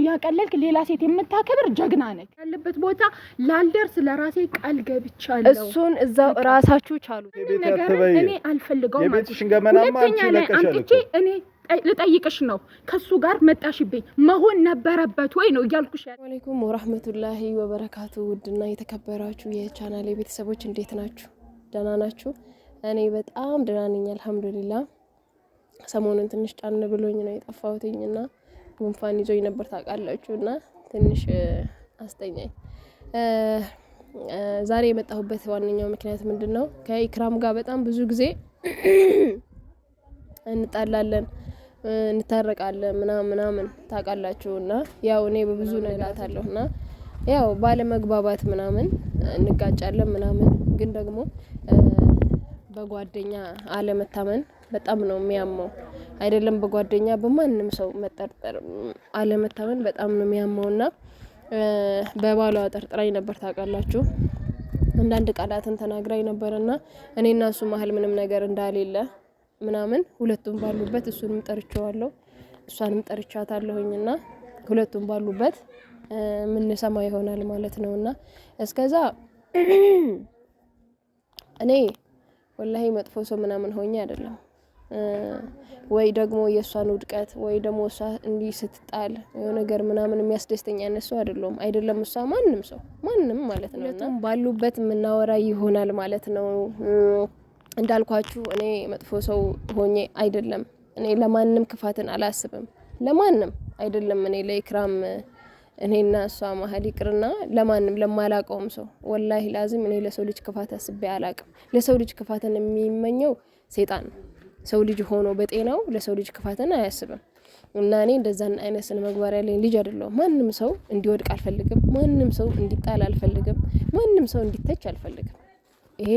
እያቀለልክ ሌላ ሴት የምታከብር ጀግና ነህ። ያለበት ቦታ ላልደርስ ለራሴ ቃል ገብቻለሁ። እሱን እዛው ራሳችሁ ቻሉ። ነገር እኔ አልፈልገውም ማለት ነው። እኔ ልጠይቅሽ ነው ከሱ ጋር መጣሽብኝ መሆን ነበረበት ወይ ነው እያልኩሽ። አለይኩም ወራህመቱላሂ ወበረካቱ። ውድና የተከበራችሁ የቻናሌ ቤተሰቦች እንዴት ናችሁ? ደህና ናችሁ? እኔ በጣም ደህና ነኝ አልহামዱሊላህ። ሰሞኑን ትንሽ ጫን ብሎኝ ነው የጠፋሁትኝና ጉንፋን ይዞኝ ነበር ታውቃላችሁና ትንሽ አስተኛኝ። ዛሬ የመጣሁበት ዋነኛው ምክንያት ምንድነው? ከኢክራም ጋር በጣም ብዙ ጊዜ እንጣላለን እንታረቃለን ምናምን ታውቃላችሁና ያው እኔ በብዙ ነግራታለሁና ያው ባለ መግባባት ምናምን እንጋጫለን ምናምን ግን ደግሞ በጓደኛ አለመታመን በጣም ነው የሚያመው። አይደለም በጓደኛ በማንንም ሰው መጠርጠር አለመታመን በጣም ነው የሚያመውና በባሏ ጠርጥራኝ ነበር ታውቃላችሁ። አንዳንድ ቃላትን ተናግራኝ ነበርና እኔና እሱ መሀል ምንም ነገር እንዳሌለ ምናምን ሁለቱም ባሉበት እሱንም ጠርቻለሁ እሷንም ጠርቻታለሁኝና ሁለቱም ባሉበት ምን ሰማ ይሆናል ማለት ነውና እስከዛ እኔ ወላሂ መጥፎ ሰው ምናምን ሆኜ አይደለም ወይ ደግሞ የሷን ውድቀት ወይ ደግሞ እሷ እንዲህ ስትጣል የሆነ ነገር ምናምን የሚያስደስተኝ አይነሱ አይደለም እሷ ማንንም ማለት ነውና ባሉበት ምናወራ ይሆናል ማለት ነው። እንዳልኳችሁ እኔ መጥፎ ሰው ሆኜ አይደለም። እኔ ለማንንም ክፋትን አላስብም። ለማንንም አይደለም እኔ ለኢክራም እኔና እሷ መሀል ይቅርና ለማንም ለማላቀውም ሰው ወላሂ ላዚም እኔ ለሰው ልጅ ክፋት አስቤ አላቅም። ለሰው ልጅ ክፋትን የሚመኘው ሰይጣን ነው። ሰው ልጅ ሆኖ በጤናው ለሰው ልጅ ክፋትን አያስብም። እና እኔ እንደዛን አይነት ስነ ምግባር ያለኝ ልጅ አይደለሁም። ማንንም ሰው እንዲወድቅ አልፈልግም። ማንንም ሰው እንዲጣል አልፈልግም። ማንንም ሰው እንዲተች አልፈልግም። ይሄ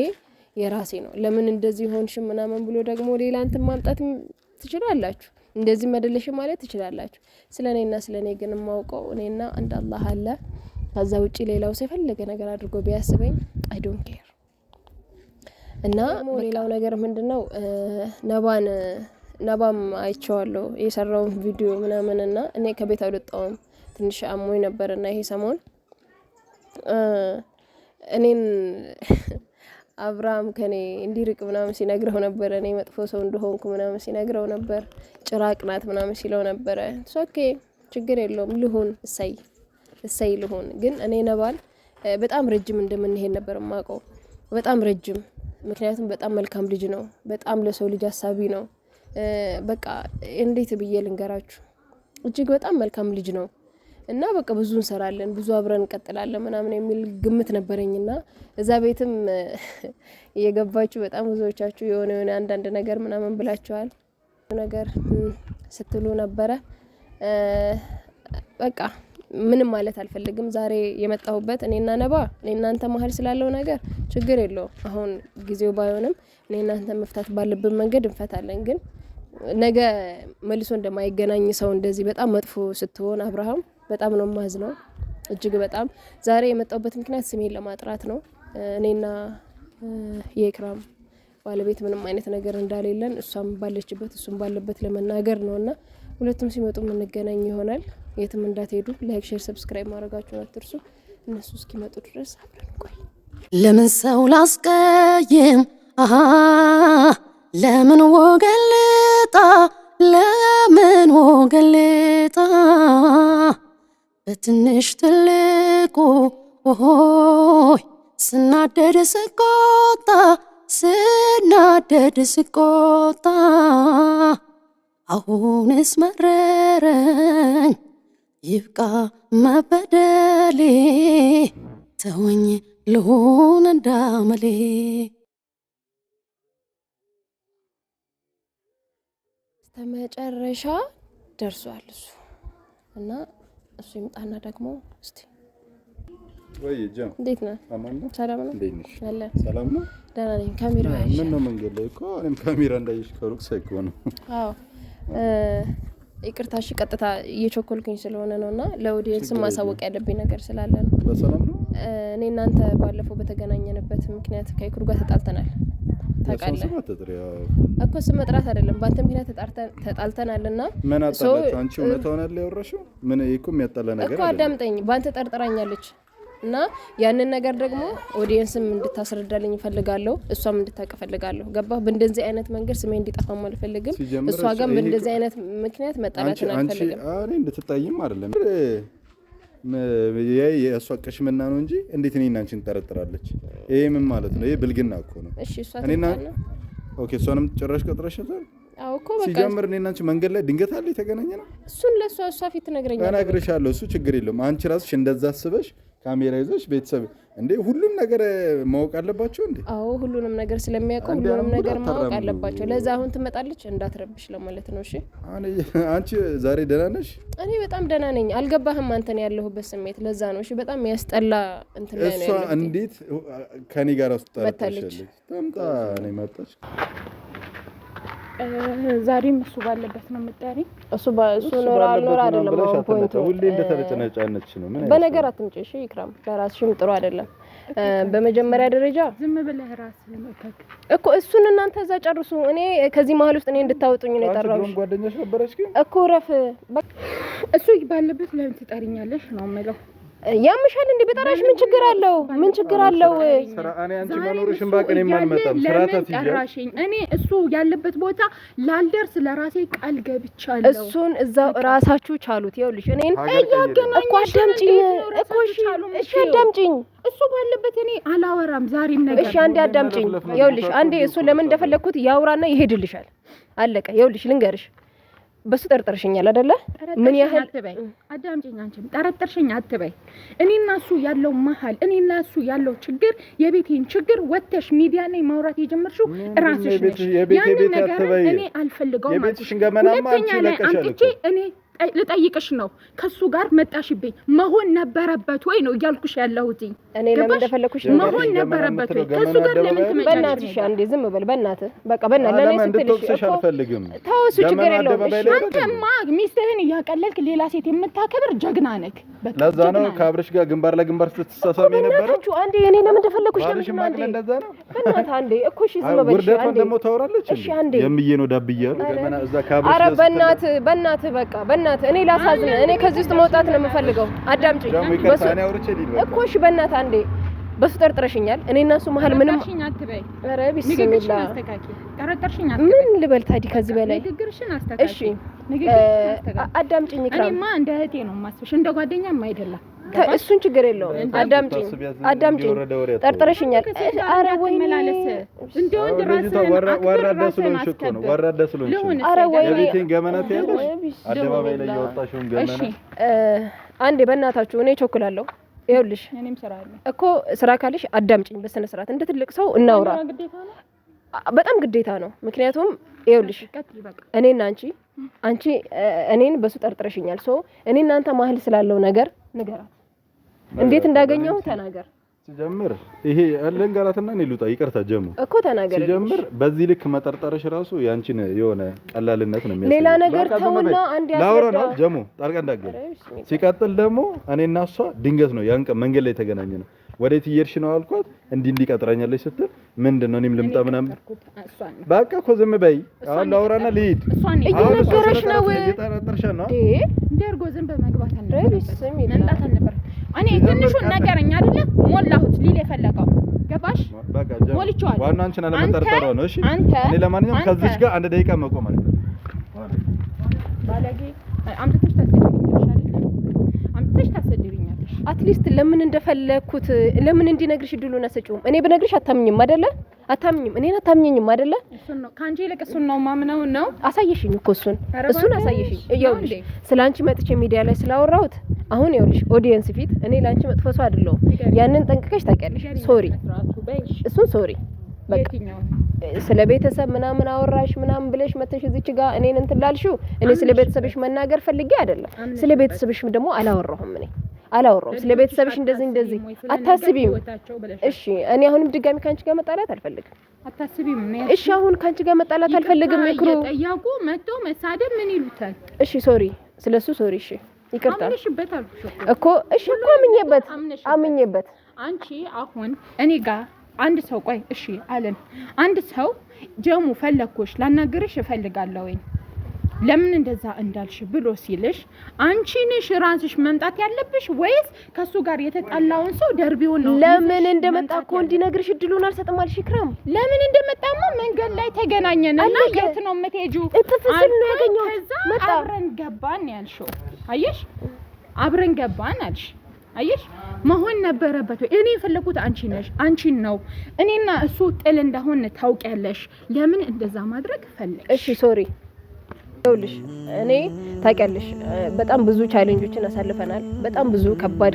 የራሴ ነው። ለምን እንደዚህ ሆንሽ ምናምን ብሎ ደግሞ ሌላ እንትን ማምጣት ትችላላችሁ። እንደዚህ መደለሽ ማለት ትችላላችሁ። ስለኔና ስለኔ ግን ማውቀው እኔና አንድ አላህ አለ። ከዛ ውጪ ሌላው ሰው የፈለገ ነገር አድርጎ ቢያስበኝ አይ ዶንት ኬር። እና ሌላው ነገር ምንድነው ነባም አይቼዋለሁ የሰራው ቪዲዮ ምናምንና እኔ ከቤት አልወጣሁም ትንሽ አሞኝ ነበርና ይሄ ሰሞን እኔን አብርሃም ከኔ እንዲርቅ ምናምን ሲነግረው ነበር። እኔ መጥፎ ሰው እንደሆንኩ ምናምን ሲነግረው ነበር። ጭራቅ ናት ምናምን ሲለው ነበር። ኦኬ ችግር የለውም ልሁን እሰይ ልሁን። ግን እኔ ነባል በጣም ረጅም እንደምንሄድ ነበር ማቀው። በጣም ረጅም ምክንያቱም በጣም መልካም ልጅ ነው። በጣም ለሰው ልጅ አሳቢ ነው። በቃ እንዴት ብዬ ልንገራችሁ እጅግ በጣም መልካም ልጅ ነው። እና በቃ ብዙ እንሰራለን ብዙ አብረን እንቀጥላለን ምናምን የሚል ግምት ነበረኝና እዛ ቤትም እየገባችሁ በጣም ብዙዎቻችሁ የሆነ አንዳንድ ነገር ምናምን ብላችኋል ነገር ስትሉ ነበረ። በቃ ምንም ማለት አልፈልግም። ዛሬ የመጣሁበት እኔና ነባ እናንተ መሀል ስላለው ነገር ችግር የለውም። አሁን ጊዜው ባይሆንም እናንተ መፍታት ባለብን መንገድ እንፈታለን። ግን ነገ መልሶ እንደማይገናኝ ሰው እንደዚህ በጣም መጥፎ ስትሆን አብርሃም በጣም ነው ማዝነው እጅግ በጣም። ዛሬ የመጣሁበት ምክንያት ስሜን ለማጥራት ነው። እኔና የኢክራም ባለቤት ምንም አይነት ነገር እንዳሌለን እሷም ባለችበት እሱም ባለበት ለመናገር ነውና ሁለቱም ሲመጡ እንገናኝ ይሆናል። የትም እንዳትሄዱ ላይክ ሼር ሰብስክራይብ ማድረጋችሁን አትርሱ። እነሱ እስኪመጡ ድረስ አብረን ቆይ። ለምን ሰው ላስቀይም ለምን ወገለጣ ለምን ወገለጣ በትንሽ ትልቁ ስናደድ ስቆጣ አሁንስ መረረኝ ይብቃ መበደሌ ተወኝ ልሁን እንዳመሌ። ተመጨረሻ ደርሷል እሱ እና እሱ ይምጣና ደግሞ እስቲ ወይ ጀም እንዴት ነህ? ሰላም ነው? እንዴት ነሽ? ሰላም ነው? ደህና ነኝ። ካሜራ አይሽ ምን ነው መንገድ ላይ እኮ እኔም ካሜራ እንዳይሽ ከሩቅ ሳይኮ ነው። አዎ ይቅርታሽ ቀጥታ እየቸኮልኩኝ ስለሆነ ነውና ለኦዲየንስ ማሳወቅ ያለብኝ ነገር ስላለ ነው። በሰላም ነው? እኔ እናንተ ባለፈው በተገናኘንበት ምክንያት ከኢክሩ ጋር ተጣልተናል ታውቃለህ እኮ ስም መጥራት አይደለም ባንተ ምክንያት ተጣልተናልና ምን አጣላችሁ አንቺ እውነታውን አለ ያወራሽው ምን እኮ የሚያጣላ ነገር እኮ አዳምጠኝ ባንተ ጠርጥራኛለች እና ያንን ነገር ደግሞ ኦዲየንስም እንድታስረዳልኝ ፈልጋለሁ እሷም እንድታውቅ ፈልጋለሁ ገባህ በእንደዚህ አይነት መንገድ ስሜ እንዲጠፋም አልፈልግም እሷ ጋርም በእንደዚህ አይነት ምክንያት መጣላትን አልፈልግም አንቺ እንድትጣይም አይደለም የእሷ ቀሽምና ነው እንጂ እንዴት እኔና አንቺን ጠረጥራለች ይሄ ምን ማለት ነው ይሄ ብልግና እኮ ነው እሺ እሷ ተጣጣና ኦኬ እሷንም ጭራሽ ቀጥረሻታል አው እኮ በቃ ሲጀምር እኔና አንቺ መንገድ ላይ ድንገት አለ የተገናኘ ነው እሱን ለሷ ፊት ትነግረኛለህ እነግርሻለሁ እሱ ችግር የለውም አንቺ ራስሽ እንደዛ አስበሽ ካሜራ ይዘሽ ቤተሰብ እንዴ ሁሉም ነገር ማወቅ አለባቸው እንዴ አዎ ሁሉንም ነገር ስለሚያውቁ ሁሉንም ነገር ማወቅ አለባቸው ለዛ አሁን ትመጣለች እንዳትረብሽ ለማለት ነው እሺ አንቺ ዛሬ ደህና ነሽ እኔ በጣም ደህና ነኝ አልገባህም አንተ ነው ያለሁበት ስሜት ለዛ ነው እሺ በጣም ያስጠላ እንትን ላይ ነው ያለው እሷ እንዴት ከኔ ጋር አስተጣጣለች ተምጣ ነው መጣች ዛሬም እሱ ባለበት ነው የምትጠሪ እሱ ኖር አይደለም ፖይንቱ ሁሌ እንደተጨነጨነች ነው ምን በነገር አትምጪ እሺ ኢክራም ለራስሽም ጥሩ አይደለም በመጀመሪያ ደረጃ ዝም ብለህ ራስህን እኮ እሱን እናንተ እዛ ጨርሱ እኔ ከዚህ መሀል ውስጥ እኔ እንድታወጡኝ ነው የጠራሁሽ አንቺ ጓደኛሽ ነበረች ግን እኮ ረፍ እሱ ባለበት ለምን ትጠሪኛለሽ ነው የምለው ያምሻል እንዴ በጠራሽ ምን ችግር አለው እኔ አንቺ መኖርሽን ባቀኔ ማልመጣም ስራታ ሲጀራሽኝ እኔ እሱ ያለበት ቦታ ላልደርስ ለራሴ ቃል ገብቻለሁ እሱን እዛው ራሳችሁ ቻሉት ይኸውልሽ እኔን እኮ አዳምጪኝ እኮ እሺ አዳምጪኝ እሱ ባለበት እኔ አላወራም ዛሬም ነገር እሺ አንዴ አዳምጪኝ ይኸውልሽ አንዴ እሱ ለምን እንደፈለኩት ያውራና ይሄድልሻል አለቀ ይኸውልሽ ልንገርሽ በሱ ጠርጥርሽኛል አይደለ ምን ያህል አዳምጪኝ አንቺም ጠርጥርሽኝ አትበይ እኔና እሱ ያለው መሀል እኔና እሱ ያለው ችግር የቤቴን ችግር ወተሽ ሚዲያ ላይ ማውራት የጀመርሽው ራስሽ ነሽ ያን ነገር እኔ አልፈልገውም የቤትሽን ገመናማ አንቺ ለቀሻለሽ እኔ ልጠይቅሽ ነው ከሱ ጋር መጣሽብኝ መሆን ነበረበት ወይ ነው እያልኩሽ ያለሁት እኔ ለምን እንደፈለኩሽ መሆን ነበረበት ወይ ከሱ ጋር ለምን ትመጫለሽ በእናትሽ አንዴ ዝም በል በእናትህ በቃ በእናትህ ለኔ ስትልሽ አልፈልግም ታውሱ ችግር የለውም አንተማ ሚስትህን እያቀለልክ ሌላ ሴት የምታከብር ጀግና ነህ ለዛ ነው ከአብርሽ ጋር ግንባር ለግንባር ስትሳሳሚ ነበር አንዴ እኔ ለምን እንደፈለኩሽ ለምን አንዴ እንደዛ ነው በእናትህ አንዴ እኮ እሺ ዝም በል ውርደቷን ደግሞ ታወራለች የምዬ ነው ዳብያሉ ገመና እዛ ከአብርሽ ኧረ በእናትህ በቃ በእናትህ እኔ ላሳዝን እኔ ከዚህ ውስጥ መውጣት ነው የምፈልገው አዳምጪኝ እኮ እሺ በእናትህ አንዴ በሱ ጠርጥረሽኛል እኔና እሱ መሀል ምንም ኧረ ቢስሚላ ምን ልበል ታዲያ ከዚህ በላይ እሺ አዳምጪኝ እኔማ እንደ እህቴ ነው የማስብሽ እንደ ጓደኛም አይደለም እሱን ችግር የለውም አዳምጪኝ ጠርጥረሽኛል ኧረ ወይኔ እንደው ራስህን ወራዳ ስለሆንሽ እኮ ነው ወራዳ ስለሆንሽ ኧረ ወይኔ የቤቴን ገመና ትያለሽ አደባባይ ላይ ያወጣሽውን ገመና አንዴ በእናታችሁ እኔ ቾክላለሁ ይኸውልሽ እኔም ስራ አለ እኮ ስራ ካለሽ አዳምጪኝ በስነ ስርዓት እንደ ትልቅ ሰው እናውራ በጣም ግዴታ ነው ምክንያቱም ይኸውልሽ እኔና አንቺ እኔን በሱ ጠርጥረሽኛል ሶ እኔና አንተ መሀል ስላለው ነገር ንገራት እንዴት እንዳገኘው ተናገር ሲጀምር ይሄ አለንጋራትና እኔ ልውጣ ይቅርታ ጀሙ እኮ ተናገር ሲጀምር በዚህ ልክ መጠርጠርሽ ራሱ ያንቺን የሆነ ቀላልነት ነው የሚያሳየው ሌላ ነገር ተውና አንድ ላውራ ነው ጀሙ ጣልቃ እንዳገር ሲቀጥል ደግሞ እኔና እሷ ድንገት ነው ያን ቀን መንገድ ላይ ተገናኘ ነው ወዴት እየሄድሽ ነው አልኳት እንዲህ ቀጥረኛለች ስትል ምንድነው እኔም ልምጣ ምናምን በቃ እኮ ዝም በይ አሁን ላውራና ልሂድ እየነገረሽ ነው እየጠረጠርሽ ነው እንደርጎ ዝም በመግባት ነበር እኔ ትንሹን ነገረኛ አይደለ ሞላሁት ሊል የፈለገው ገባሽ በቃ ሞልቻለሁ ዋናው አንቺን አለመጠርጠር ነው እሺ እኔ ለማንኛውም ከዚች ጋር አንድ ደቂቃ መቆም አለ ባለጌ አምጥተሽ ታሰድብኛለሽ አትሊስት ለምን እንደፈለኩት ለምን እንዲነግርሽ ድሉና ሰጪውም እኔ በነግርሽ አታምኝም አይደለ አታምኝም እኔን አታምኝኝም አይደለ እሱን ነው ካንቺ ይልቅ እሱን ነው ማምነው ነው አሳየሽኝ እኮ እሱን አሳየሽኝ ይኸውልሽ ስላንቺ መጥቼ ሚዲያ ላይ ስላወራሁት አሁን ይኸውልሽ ኦዲየንስ ፊት እኔ ላንቺ መጥፎ ሰው አይደለሁም ያንን ጠንቅቀሽ ታውቂያለሽ ሶሪ እሱን ሶሪ በቃ ስለ ቤተሰብ ምናምን አወራሽ ምናምን ብለሽ መተሽ እዚች ጋር እኔን እንትን ላልሽው እኔ ስለ ቤተሰብሽ መናገር ፈልጌ አይደለም ስለ ቤተሰብሽ ደግሞ አላወራሁም ስለ ቤተሰብሽ እንደዚህ አታስቢም እሺ እኔ አሁንም ድጋሚ ካንቺ ጋር መጣላት አልፈልግም አታስቢም እሺ አሁን ካንቺ ጋር መጣላት አልፈልግም ምክሩ ጠያቁ መጥቶ መሳደብ ምን ይሉታል እሺ ሶሪ ስለሱ ሶሪ እሺ ይቅርታ አምነሽበት አልኩሽ እኮ እሺ እኮ አምኜበት አንቺ አሁን እኔ ጋር አንድ ሰው ቆይ እሺ አለን አንድ ሰው ጀሙ ፈለኩሽ ላናግርሽ እፈልጋለሁ ለምን እንደዛ እንዳልሽ ብሎ ሲልሽ አንቺ ነሽ ራስሽ መምጣት ያለብሽ ወይስ ከሱ ጋር የተጣላውን ሰው ደርቢውን ነው ለምን እንደመጣ እኮ እንዲነግርሽ እድሉን አልሰጥም አልሽ ኢክራም ለምን እንደመጣማ መንገድ ላይ ተገናኘንና የት ነው የምትሄጂው እጥፍስል ነው ያገኘው መጣ አብረን ገባን ያልሽው አየሽ አብረን ገባን አልሽ አየሽ መሆን ነበረበት እኔ የፈለኩት አንቺን ነው እኔና እሱ ጥል እንደሆነ ታውቂያለሽ ለምን እንደዛ ማድረግ ፈለግሽ እሺ ሶሪ ይኸውልሽ እኔ ታውቂያለሽ በጣም ብዙ ቻሌንጆችን አሳልፈናል በጣም ብዙ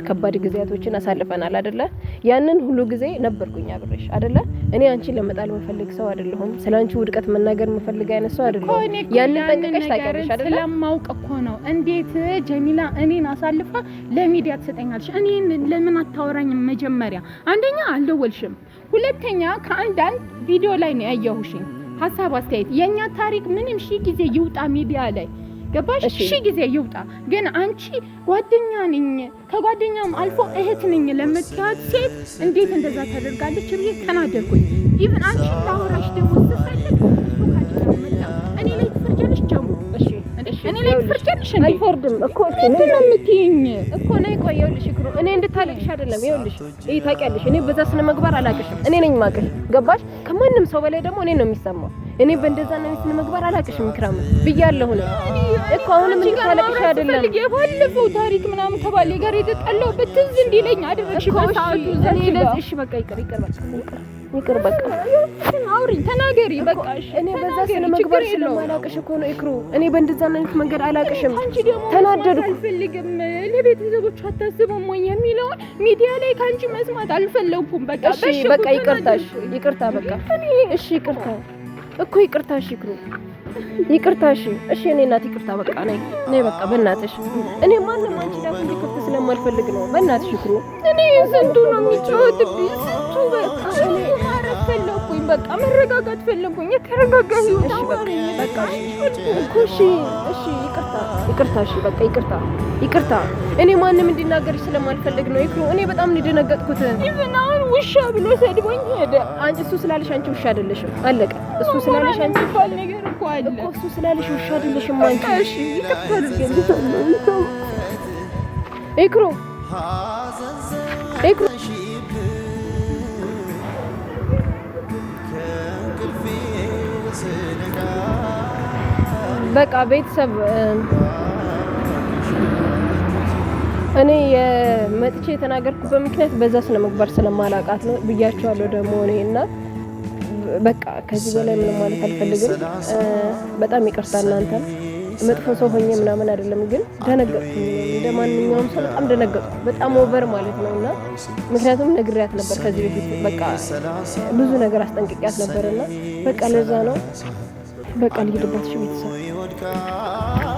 ከባድ ጊዜያቶችን አሳልፈናል አይደለ ያንን ሁሉ ጊዜ ነበርኩኝ አብሬሽ አይደለ እኔ አንቺን ለመጣል መፈልግ ሰው አይደለሁም ስላንቺ ውድቀት መናገር መፈልግ አይነት ሰው አይደለሁም ያንን ጠንቅቀሽ ታውቂያለሽ አይደለ ስለማውቅ እኮ ነው እንዴት ጀሚላ እኔን አሳልፋ ለሚዲያ ትሰጠኛለሽ እኔን ለምን አታወራኝም መጀመሪያ አንደኛ አልደወልሽም ሁለተኛ ከአንዳንድ ቪዲዮ ላይ ነው ያየሁሽ ሐሳብ አስተያየት የኛ ታሪክ ምንም ሺ ጊዜ ይውጣ ሚዲያ ላይ ገባሽ ሺ ጊዜ ይውጣ ግን አንቺ ጓደኛ ነኝ ከጓደኛም አልፎ እህት ነኝ ለምትያት ሴት እንዴት እንደዛ ታደርጋለች ብዬ ተናደርኩኝ ኢቭን አንቺ ታወራሽ ደግሞ ተፈልግ እኔ ላይ ትፈርጃለሽ ጀሙ እኔ ላይ ትፈርጃለሽ አይፈርድም እኮ እንዴ ነው የምትይኝ እኮ ነይ ቆየውልሽ እኮ እኔ እንድታለቅሽ አይደለም ይኸውልሽ ታውቂያለሽ እኔ በዛ ስነ ምግባር አላቅሽም እኔ ነኝ ማቅሽ ገባሽ ከማንም ሰው በላይ ደግሞ እኔ ነው የሚሰማው እኔ በእንደዛ ነው ስነ ምግባር አላቅሽም ኢክራም ብያለሁ ነው እኮ አሁንም እንድታለቅሽ አይደለም የባለፈው ታሪክ ምናምን ከባሌ ጋር የተጣላሁበት ትዝ እንዲለኝ አደረግሽ በሰዓቱ እኔ ለዚህ በቃ ይቅር በቃ አውሪኝ ተናገሪ በቃ እኔ በዛ ስነ ምግባር ስለማላቅሽ እኮ ነው ኢክሩ እኔ በእንደዛ አይነት መንገድ አላቅሽም ተናደድኩ አልፈልግም ለቤተሰቦች አታስቡም ወይ የሚለው ሚዲያ ላይ ካንቺ መስማት አልፈለኩም በቃ እሺ በቃ ይቅርታ በቃ እሺ ይቅርታ እኮ ይቅርታ እሺ ኢክሩ ይቅርታ እሺ እኔ እናት ይቅርታ በቃ ነይ በቃ በእናትሽ እኔ ማንንም አንቺ ላይ እንዲከፍት ስለማልፈልግ ነው በእናትሽ ኢክሩ እኔ ስንቱ ነው የሚጫወትብኝ ስንቱ በቃ እኔ ማረፍ ፈለኩኝ በቃ መረጋጋት ፈለኩኝ የተረጋጋ ህይወት በቃ እኮ እሺ ይቅርታ እሺ በቃ ይቅርታ እኔ ማንንም እንዲናገርሽ ስለማልፈልግ ነው ኢክሩ እኔ በጣም ነው የደነገጥኩት ኢቭን አሁን ውሻ ብሎ ሰድቦኝ ሄደ አንቺ እሱ ስላለሽ አንቺ ውሻ አይደለሽም አለቀ እሱ ስላለሽ አንቺ ባል ነገር እኮ አለ እኮ እሱ ስላለሽ ውሻ አይደለሽም አንቺ እሺ ይቅርታ ኢክሩ በቃ ቤተሰብ እኔ የመጥቼ የተናገርኩበት ምክንያት በዛ ስነ ምግባር ስለማላቃት ነው ብያቸዋለሁ ደግሞ እኔና በቃ ከዚህ በላይ ምንም ማለት አልፈልግም በጣም ይቅርታ እናንተ መጥፎ ሰው ሆኜ ምናምን አይደለም ግን ደነገጥኩ እንደማንኛውም ሰው በጣም ደነገጥኩ በጣም ኦቨር ማለት ነውና ምክንያቱም ነግሬያት ነበር ከዚህ በፊት በቃ ብዙ ነገር አስጠንቅቂያት ነበርና በቃ ለዛ ነው በቃ ልሂድባት ቤተሰብ